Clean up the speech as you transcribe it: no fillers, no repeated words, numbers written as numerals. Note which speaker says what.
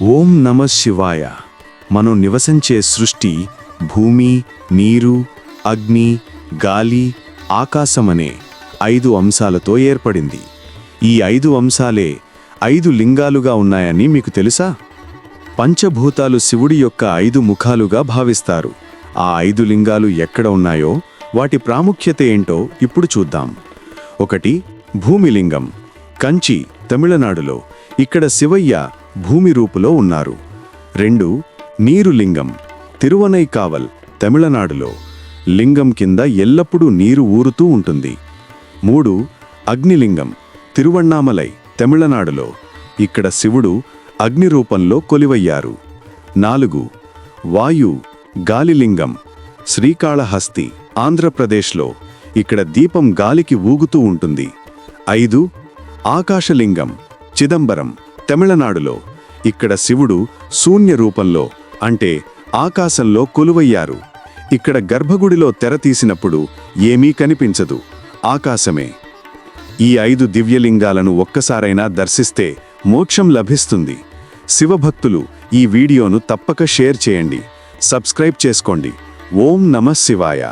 Speaker 1: ఓం నమః శివాయ. మనం నివసించే సృష్టి భూమి, నీరు, అగ్ని, గాలి, ఆకాశమనే 5 అంశాలతో ఏర్పడింది. ఈ 5 అంశాలే 5 లింగాలుగా ఉన్నాయని మీకు తెలుసా? పంచభూతాలు శివుడి యొక్క 5 ముఖాలుగా భావిస్తారు. ఆ 5 లింగాలు ఎక్కడ ఉన్నాయో వాటి ప్రాముఖ్యత ఏంటో ఇప్పుడు చూద్దాం. 1. భూమిలింగం, కంచి, తమిళనాడులో. ఇక్కడ శివయ్య భూమి రూపులో ఉన్నారు. 2. నీరులింగం, తిరువనైకావల్, తమిళనాడులో. లింగం కింద ఎల్లప్పుడూ నీరు ఊరుతూ ఉంటుంది. 3. అగ్నిలింగం, తిరువణ్ణామలై, తమిళనాడులో. ఇక్కడ శివుడు అగ్ని రూపంలో కొలివయ్యారు. 4. వాయు, గాలిలింగం, శ్రీకాళహస్తి, ఆంధ్రప్రదేశ్లో. ఇక్కడ దీపం గాలికి ఊగుతూ ఉంటుంది. 5. ఆకాశలింగం, చిదంబరం, తమిళనాడులో. ఇక్కడ శివుడు శూన్య రూపంలో అంటే ఆకాశంలో కొలువయ్యారు. ఇక్కడ గర్భగుడిలో తెర తీసినప్పుడు ఏమీ కనిపించదు, ఆకాశమే. ఈ 5 దివ్యలింగాలను ఒక్కసారైనా దర్శిస్తే మోక్షం లభిస్తుంది. శివభక్తులు ఈ వీడియోను తప్పక షేర్ చేయండి, సబ్స్క్రైబ్ చేసుకోండి. ఓం నమః శివాయ.